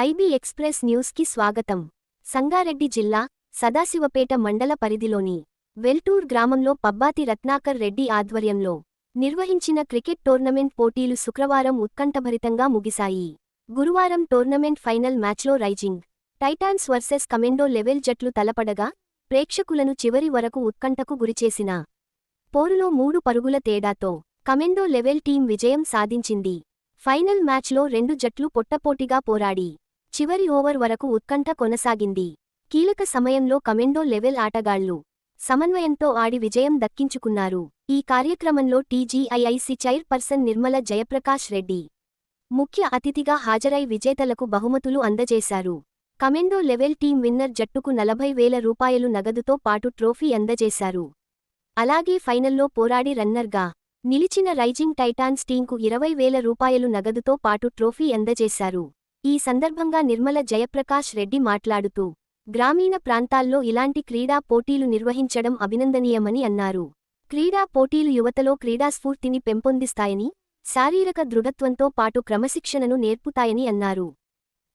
IB express న్యూస్‌కి స్వాగతం. సంగారెడ్డి జిల్లా సదాశివపేట మండల పరిధిలోని వెల్టూర్ గ్రామంలో పబ్బాతి రత్నాకర్ రెడ్డి ఆధ్వర్యంలో నిర్వహించిన క్రికెట్ టోర్నమెంట్ పోటీలు శుక్రవారం ఉత్కంఠభరితంగా ముగిశాయి. గురువారం టోర్నమెంట్ ఫైనల్ మ్యాచ్లో రైజింగ్ టైటాన్స్ వర్సెస్ కమెండో లెవెల్ జట్లు తలపడగా ప్రేక్షకులను చివరి వరకు ఉత్కంఠకు గురిచేసిన పోరులో 3 పరుగుల తేడాతో కమెండో లెవెల్ టీం విజయం సాధించింది. ఫైనల్ మ్యాచ్లో రెండు జట్లు పొట్టపోటీగా పోరాడి చివరి ఓవర్ వరకు ఉత్కంఠ కొనసాగింది. కీలక సమయంలో కమెండో లెవెల్ ఆటగాళ్లు సమన్వయంతో ఆడి విజయం దక్కించుకున్నారు. ఈ కార్యక్రమంలో టీజీఐఐసి చైర్పర్సన్ నిర్మల జయప్రకాష్ రెడ్డి ముఖ్య అతిథిగా హాజరై విజేతలకు బహుమతులు అందజేశారు. కమెండో లెవెల్ టీం విన్నర్ జట్టుకు 40,000 రూపాయలు నగదుతో పాటు ట్రోఫీ అందజేశారు. అలాగే ఫైనల్లో పోరాడి రన్నర్గా నిలిచిన రైజింగ్ టైటాన్స్ టీంకు 20,000 రూపాయలు నగదుతో పాటు ట్రోఫీ అందజేశారు. ఈ సందర్భంగా నిర్మల జయప్రకాష్ రెడ్డి మాట్లాడుతూ గ్రామీణ ప్రాంతాల్లో ఇలాంటి క్రీడా పోటీలు నిర్వహించడం అభినందనీయమని అన్నారు. క్రీడా పోటీలు యువతలో క్రీడాస్ఫూర్తిని పెంపొందిస్తాయని, శారీరక దృఢత్వంతో పాటు క్రమశిక్షణను నేర్పుతాయని అన్నారు.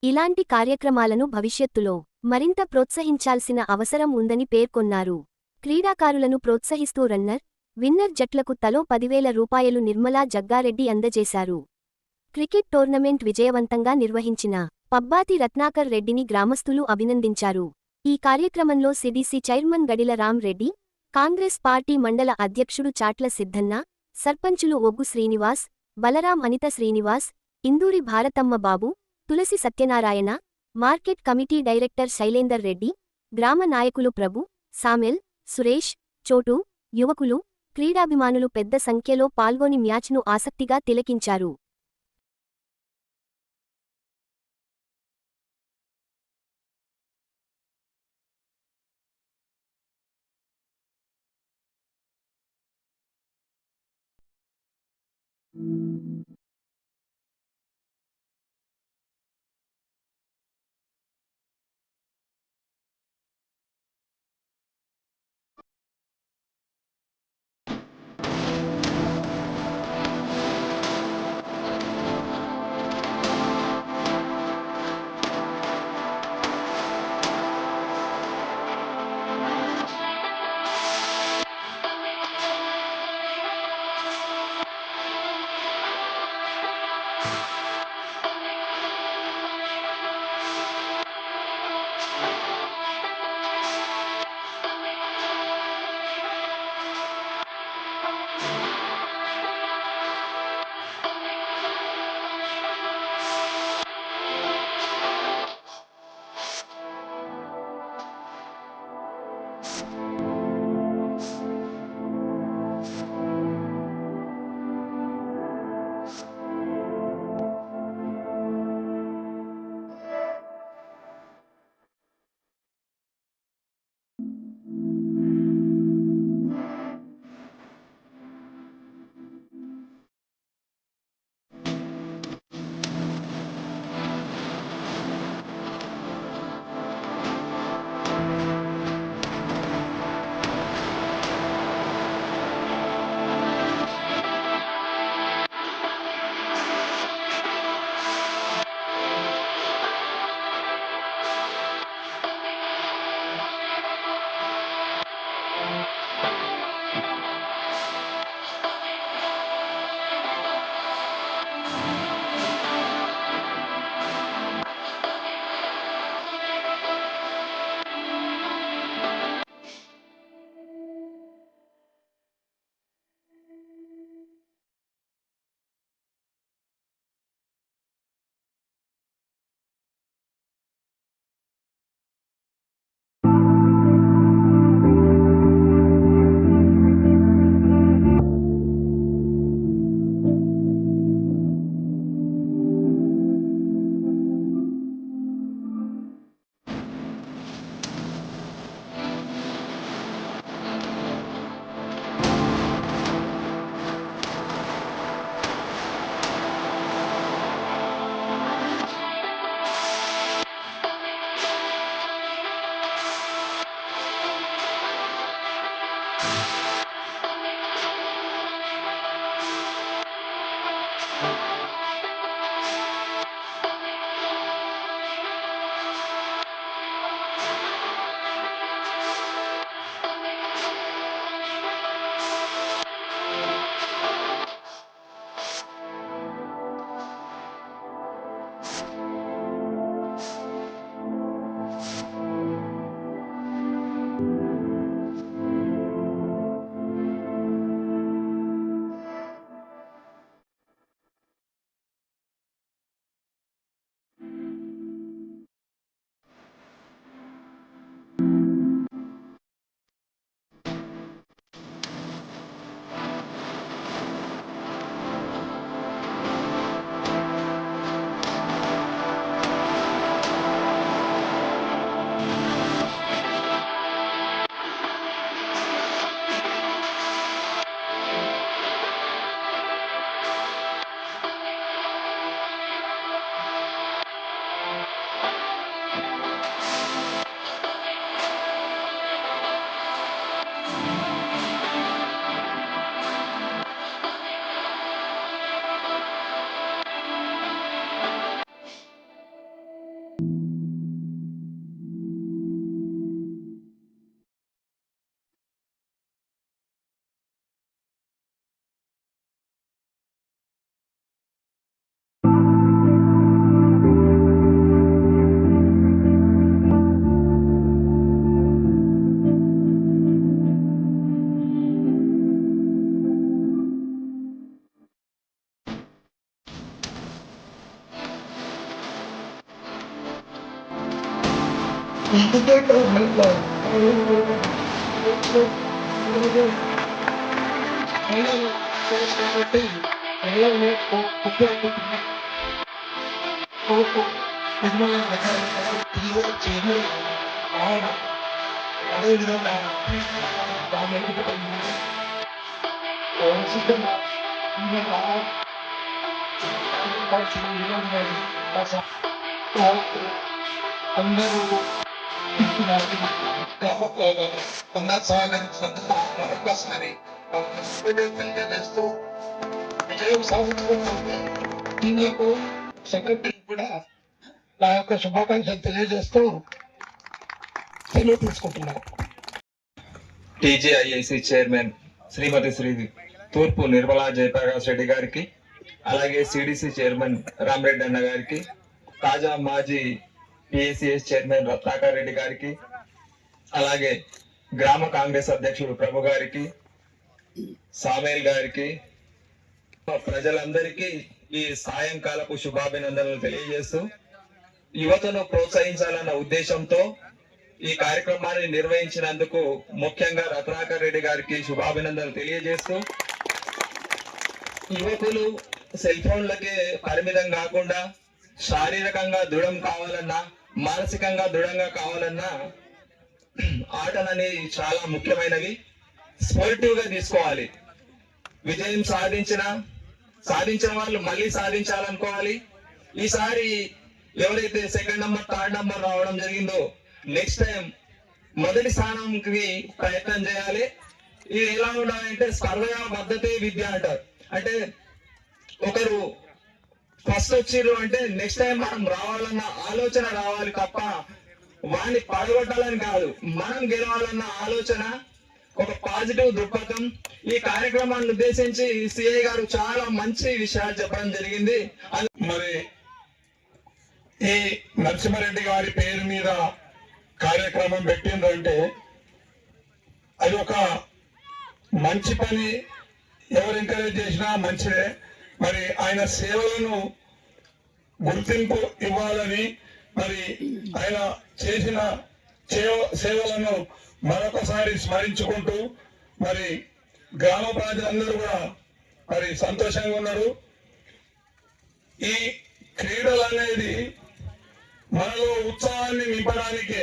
ఇలాంటి కార్యక్రమాలను భవిష్యత్తులో మరింత ప్రోత్సహించాల్సిన అవసరం ఉందని పేర్కొన్నారు. క్రీడాకారులను ప్రోత్సహిస్తూ రన్నర్, విన్నర్ జట్లకు తలో 10,000 రూపాయలు నిర్మలా జగ్గారెడ్డి అందజేశారు. క్రికెట్ టోర్నమెంట్ విజయవంతంగా నిర్వహించిన పబ్బాతి రత్నాకర్ రెడ్డిని గ్రామస్తులు అభినందించారు. ఈ కార్యక్రమంలో CDC chairman Gadila Ram Reddy, Congress party మండల అధ్యక్షుడు చాట్ల సిద్ధన్న, సర్పంచులు Oggu Srinivas, Balaram Anitha Srinivas, Induri Bharathamma Babu, Tulasi Satyanarayana, market committee director Shailender Reddy, గ్రామ నాయకులు ప్రభు, సామెల్, సురేష్, చోటు, యువకులు, క్రీడాభిమానులు పెద్ద సంఖ్యలో పాల్గొని మ్యాచ్ను ఆసక్తిగా తిలకించారు. అందరూ మరొకసారి తెలియజేస్తూ విజయం సాధించుకుంటుంది. దీనికి సెక్రటరీ కూడా నా యొక్క శుభాకాంక్షలు తెలియజేస్తూ సెలవు తీసుకుంటున్నాను. టీజీఐఐసి చైర్మన్ శ్రీమతి శ్రీ తూర్పు నిర్మలా జయప్రకాష్ రెడ్డి గారికి, అలాగే సిడిసి చైర్మన్ రామరెడ్డి అన్న గారికి, తాజా మాజీ పిఎసిఎస్ చైర్మన్ రత్నాకర్ రెడ్డి గారికి, అలాగే గ్రామ కాంగ్రెస్ అధ్యక్షుడు ప్రభు గారికి, సామేల్ గారికి, ప్రజలందరికీ ఈ సాయంకాలపు శుభాభినందనలు తెలియజేస్తూ యువతను ప్రోత్సహించాలన్న ఉద్దేశంతో ఈ కార్యక్రమాన్ని నిర్వహించినందుకు ముఖ్యంగా రత్నాకర్ రెడ్డి గారికి శుభాభినందనలు తెలియజేస్తూ యువకులు సెల్ ఫోన్లకే పరిమితం కాకుండా శారీరకంగా దృఢం కావాలన్నా, మానసికంగా దృఢంగా కావాలన్నా ఆటలనేవి చాలా ముఖ్యమైనవి. స్పోర్టివ్ గా తీసుకోవాలి. విజయం సాధించిన వాళ్ళు మళ్ళీ సాధించాలనుకోవాలి. ఈసారి ఎవరైతే సెకండ్ నంబర్, థర్డ్ నంబర్ రావడం జరిగిందో నెక్స్ట్ టైం మొదటి స్థానంకి ప్రయత్నం చేయాలి. ఇది ఎలా ఉండాలంటే స్పర్ధగా మద్దతే విద్య అంటారు. అంటే ఒకరు ఫస్ట్ వచ్చిర్రు అంటే నెక్స్ట్ టైం మనం రావాలన్న ఆలోచన రావాలి తప్ప వాడిని పడగొట్టాలని కాదు, మనం గెలవాలన్న ఆలోచన, ఒక పాజిటివ్ దృక్పథం. ఈ కార్యక్రమాన్ని ఉద్దేశించి సిఐ గారు చాలా మంచి విషయాలు చెప్పడం జరిగింది. మరి ఈ నరసింహారెడ్డి గారి పేరు మీద కార్యక్రమం పెట్టిందంటే అది ఒక మంచి పని. ఎవరు ఎంకరేజ్ చేసినా మంచిదే. మరి ఆయన సేవలను గుర్తింపు ఇవ్వాలని, మరి ఆయన చేసిన సేవలను మరొకసారి స్మరించుకుంటూ మరి గ్రామ ప్రజలందరూ కూడా మరి సంతోషంగా ఉన్నారు. ఈ క్రీడలు అనేది మనలో ఉత్సాహాన్ని నింపడానికే.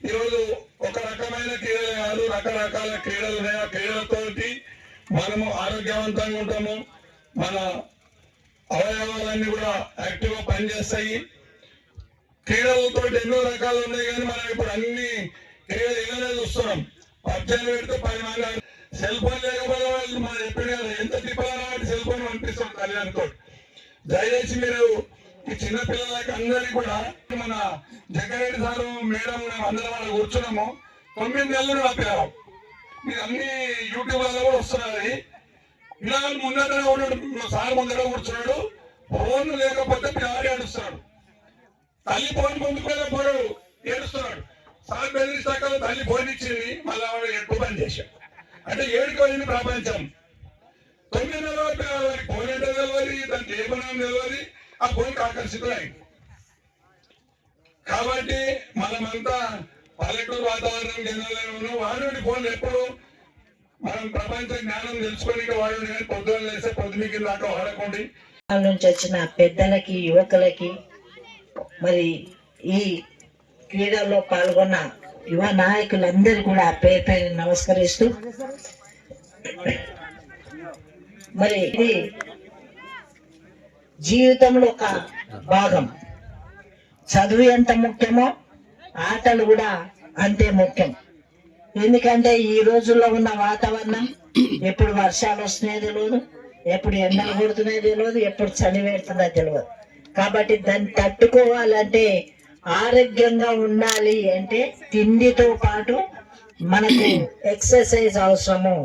ఈరోజు ఒక రకమైన క్రీడలు కాదు, రకరకాల క్రీడలు ఉన్నాయి. ఆ క్రీడలతోటి మనము ఆరోగ్యవంతంగా ఉంటాము, మన అవయవాలన్నీ కూడా యాక్టివ్ గా పనిచేస్తాయి. క్రీడలతో ఎన్నో రకాలు ఉన్నాయి, కానీ మనం ఇప్పుడు అన్ని క్రీడలు ఇలానే చూస్తున్నాం. పబ్జీలు పెడితే 10 మంది సెల్ ఫోన్ లేకపోతే వాళ్ళు మనం ఎప్పుడు ఎంత తిప్పాలని వాటి సెల్ ఫోన్ పంపిస్తాం కళ్యాణ్తో. దయచేసి మీరు ఈ చిన్న పిల్లలకి అందరికీ కూడా మన జగ్గారెడ్డి సారు మేడం అందరం మనం కూర్చున్నాము. 9 నెలలు నా పిల్లలు మీరు అన్ని యూట్యూబ్లలో కూడా వస్తున్నది. పిల్లలు ముందర ఉన్నాడు, సార్ ముందర కూర్చున్నాడు, ఫోన్ లేకపోతే పిల్లలు ఏడుస్తున్నాడు. తల్లి ఫోన్ పొందుకోలే పోరాడు, ఏడుస్తున్నాడు. సార్ బెదిరిస్తాక తల్లి ఫోన్ ఇచ్చింది, మళ్ళీ ఎక్కువ పని చేశాడు. అంటే ఏడుకోయింది ప్రపంచం. 9 నెలల పిల్లలకి ఫోన్ అంటే తెలియదు, దానికి ఏ పని తెలియదు, ఆ ఫోన్కి ఆకర్షితులైంది. కాబట్టి మనమంతా పల్లెటూరు వాతావరణం జనాలను ఉన్నాం. వాడు ఫోన్ ఎప్పుడు మనం ప్రపంచ జ్ఞానం తెలుసుకొని వాడు పొద్దున్న లేస్తే పొద్దుమికి దాకా వాడకండి. నుంచి వచ్చిన పెద్దలకి, యువకులకి, మరి ఈ క్రీడల్లో పాల్గొన్న యువ నాయకులందరూ కూడా పేరు పేరు నమస్కరిస్తూ, మరి ఇది జీవితంలో ఒక భాగం. చదువు ఎంత ముఖ్యమో ఆటలు కూడా అంతే ముఖ్యం. ఎందుకంటే ఈ రోజుల్లో ఉన్న వాతావరణం, ఎప్పుడు వర్షాలు వస్తున్నాయో తెలియదు, ఎప్పుడు ఎండలు కొడుతున్నాయో తెలియదు, ఎప్పుడు చలి పెడుతుందో తెలియదు. కాబట్టి దాన్ని తట్టుకోవాలంటే, ఆరోగ్యంగా ఉండాలి అంటే తిండితో పాటు మనకు ఎక్సర్సైజ్ అవసరము.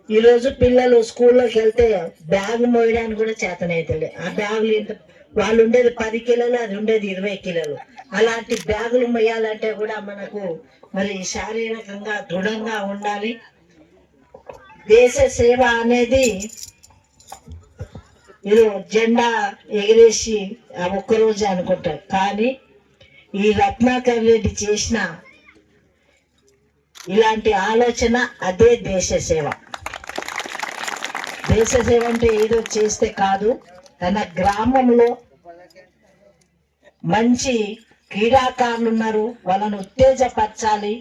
ఈరోజు పిల్లలు స్కూల్లోకి వెళ్తే బ్యాగ్ మోయడానికి కూడా చేతనైతే ఆ బ్యాగులు వాళ్ళు ఉండేది 10 కిలోలు, అది ఉండేది 20 కిలోలు. అలాంటి బ్యాగులు మొయ్యాలంటే కూడా మనకు మరి శారీరకంగా దృఢంగా ఉండాలి. దేశ సేవ అనేది ఇది జెండా ఎగిరేసి ఒక్కరోజు అనుకుంటారు, కానీ ఈ రత్నాకర్ రెడ్డి చేసిన ఇలాంటి ఆలోచన అదే దేశ సేవ. దేశ సేవ అంటే ఏదో చేస్తే కాదు, తన గ్రామంలో మంచి క్రీడాకారులు ఉన్నారు, వాళ్ళను ఉత్తేజపరచాలి.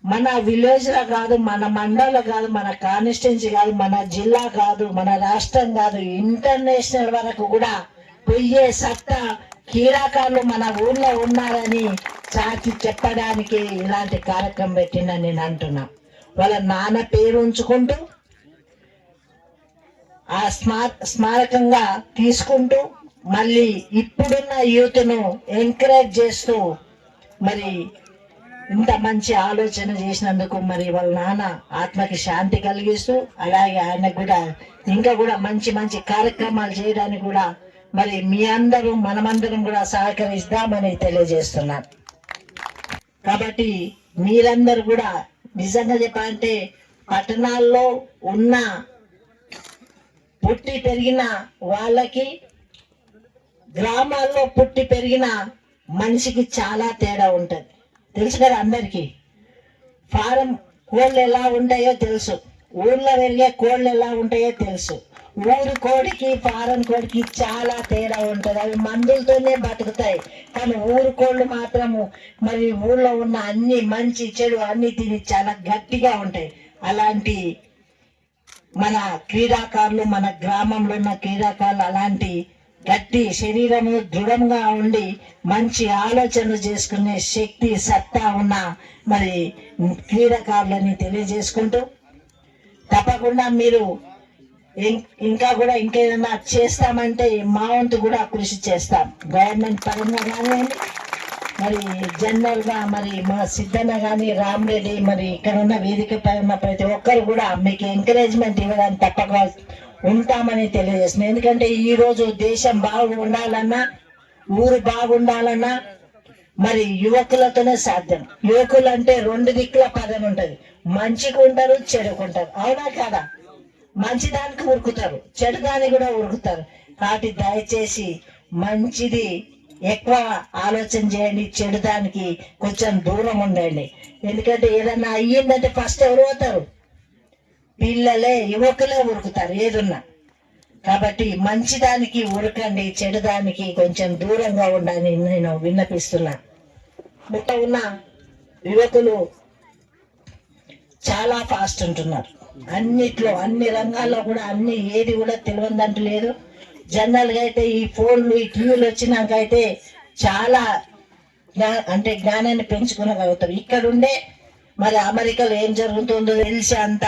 మన విలేజ్ లో కాదు, మన మండలం కాదు, మన కాన్స్టిట్యున్సీ కాదు, మన జిల్లా కాదు, మన రాష్ట్రం కాదు, ఇంటర్నేషనల్ వరకు కూడా పోయే సత్తా క్రీడాకారులు మన ఊర్లో ఉన్నారని చాటి చెప్పడానికి ఇలాంటి కార్యక్రమం పెట్టిందని నేను అంటున్నా. వాళ్ళ నాన్న పేరు ఉంచుకుంటూ ఆ స్మారకంగా తీసుకుంటూ మళ్ళీ ఇప్పుడున్న యూత్ను ఎంకరేజ్ చేస్తూ మరి ఇంత మంచి ఆలోచన చేసినందుకు మరి వాళ్ళ నాన్న ఆత్మకి శాంతి కలిగిస్తూ, అలాగే ఆయనకు కూడా ఇంకా కూడా మంచి మంచి కార్యక్రమాలు చేయడానికి కూడా మరి మీ అందరూ మనమందరం కూడా సహకరిస్తామని తెలియజేస్తున్నాను. కాబట్టి మీరందరూ కూడా నిజంగా చెప్పాలంటే పట్టణాల్లో ఉన్న పుట్టి పెరిగిన వాళ్ళకి గ్రామాల్లో పుట్టి పెరిగిన మనిషికి చాలా తేడా ఉంటది. తెలుసు కదా అందరికి. ఫారం కోళ్ళు ఎలా ఉంటాయో తెలుసు, ఊర్లో పెరిగే కోళ్ళు ఎలా ఉంటాయో తెలుసు. ఊరు కోడికి ఫారం కోడికి చాలా తేడా ఉంటది. అవి మందులతోనే బతుకుతాయి, కానీ ఊరు కోళ్ళు మాత్రము మరి ఊర్లో ఉన్న అన్ని మంచి చెడు అన్ని తిని చాలా గట్టిగా ఉంటాయి. అలాంటి మన క్రీడాకారులు, మన గ్రామంలో ఉన్న క్రీడాకారులు అలాంటి గట్టి శరీరము దృఢంగా ఉండి మంచి ఆలోచనలు చేసుకునే శక్తి సత్తా ఉన్న మరి క్రీడాకారులని తెలియజేసుకుంటూ, తప్పకుండా మీరు ఇంకా కూడా ఇంకేదైనా చేస్తామంటే మా వంతు కూడా కృషి చేస్తాం. గవర్నమెంట్ పరంగా కానివ్వండి, మరి జనరల్ గా మరి మా సిద్ధన్న కానీ రామరెడ్డి మరి ఇక్కడ ఉన్న వేదిక పై ఉన్న ప్రతి ఒక్కరు కూడా మీకు ఎంకరేజ్మెంట్ ఇవ్వడానికి తప్పక ఉంటామని తెలియజేస్తున్నాం. ఎందుకంటే ఈ రోజు దేశం బాగుండాలన్నా, ఊరు బాగుండాలన్నా మరి యువకులతోనే సాధ్యం. యువకులు అంటే రెండు దిక్కుల పదం ఉంటది, మంచిగా ఉంటారు, చెడుకుంటారు. అవునా కాదా? మంచి దానికి ఉరుకుతారు, చెడు దానికి కూడా ఉరుకుతారు. కాబట్టి దయచేసి మంచిది ఎక్కువ ఆలోచన చేయండి, చెడు దానికి కొంచెం దూరం ఉండండి. ఎందుకంటే ఏదన్నా అయ్యిందంటే ఫస్ట్ ఎవరు పోతారు? పిల్లలే, యువకులే ఉరుకుతారు ఏదున్నా. కాబట్టి మంచి దానికి ఉరకండి, చెడు దానికి కొంచెం దూరంగా ఉండాలని నేను విన్నపిస్తున్నా. ముట్ట ఉన్న యువకులు చాలా ఫాస్ట్ ఉంటున్నారు అన్నిట్లో, అన్ని రంగాల్లో కూడా. అన్ని ఏది కూడా తెలియదంటూ లేదు. జనరల్ గా అయితే ఈ ఫోన్లు ఈ టీవీలు వచ్చినాక అయితే చాలా జ్ఞానాన్ని పెంచుకోగలుగుతారు. ఇక్కడుండే మరి అమెరికాలో ఏం జరుగుతుందో తెలిసి అంత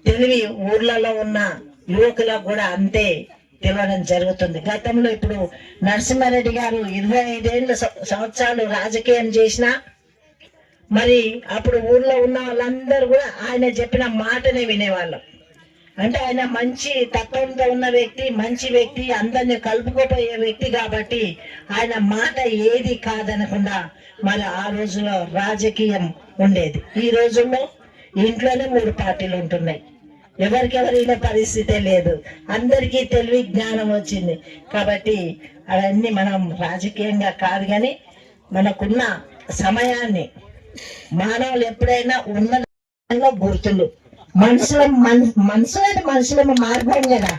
తెలివి ఊర్లలో ఉన్న యువకులకు కూడా అంతే తెలియడం జరుగుతుంది. గతంలో ఇప్పుడు నరసింహారెడ్డి గారు 25 సంవత్సరాలు రాజకీయం చేసినా మరి అప్పుడు ఊర్లో ఉన్న వాళ్ళందరూ కూడా ఆయన చెప్పిన మాటనే వినేవాళ్ళం. అంటే ఆయన మంచి తత్వంతో ఉన్న వ్యక్తి, మంచి వ్యక్తి, అందరిని కలుపుకోపోయే వ్యక్తి కాబట్టి ఆయన మాట ఏది కాదనకుండా మరి ఆ రోజుల్లో రాజకీయం ఉండేది. ఈ రోజుల్లో ఇంట్లోనే 3 పార్టీలు ఉంటున్నాయి, ఎవరికెవరైనా పరిస్థితే లేదు. అందరికీ తెలివి జ్ఞానం వచ్చింది. కాబట్టి అవన్నీ మనం రాజకీయంగా కాదు, కానీ మనకున్న సమయాన్ని మానవులు ఎప్పుడైనా ఉన్న గుర్తులు మనుషుల మార్గం కదా.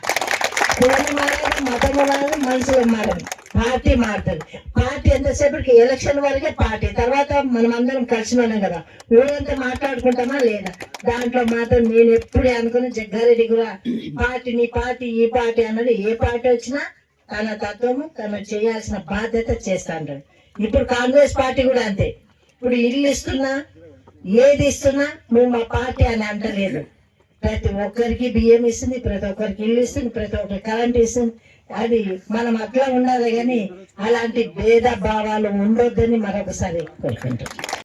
కులము మారదు, మతము మారదు, మనుషులు మారదు, పార్టీ మారుతుంది. పార్టీ ఎంతసేపటికి ఎలక్షన్ వరకే పార్టీ, తర్వాత మనం అందరం కలిసి ఉన్నాం కదా, ఊరంతా మాట్లాడుకుంటామా లేదా. దాంట్లో మాత్రం నేను ఎప్పుడే అనుకున్న జగ్గారెడ్డి కూడా పార్టీ, నీ పార్టీ, ఈ పార్టీ అన్నది ఏ పార్టీ వచ్చినా తన తత్వము తను చేయాల్సిన బాధ్యత చేస్తా అంటాడు. ఇప్పుడు కాంగ్రెస్ పార్టీ కూడా అంతే. ఇప్పుడు ఇల్లు ఇస్తున్నా, ఏది ఇస్తున్నా నువ్వు మా పార్టీ అని అంటలేదు. ప్రతి ఒక్కరికి బియ్యం ఇస్తుంది, ప్రతి ఒక్కరికి ఇల్లు ఇస్తుంది, ప్రతి ఒక్కరికి కరెంట్ ఇస్తుంది. అది మనం అట్లా ఉండాలి, కానీ అలాంటి భేద భావాలు ఉండొద్దని మరొకసారి కోరుకుంటాం.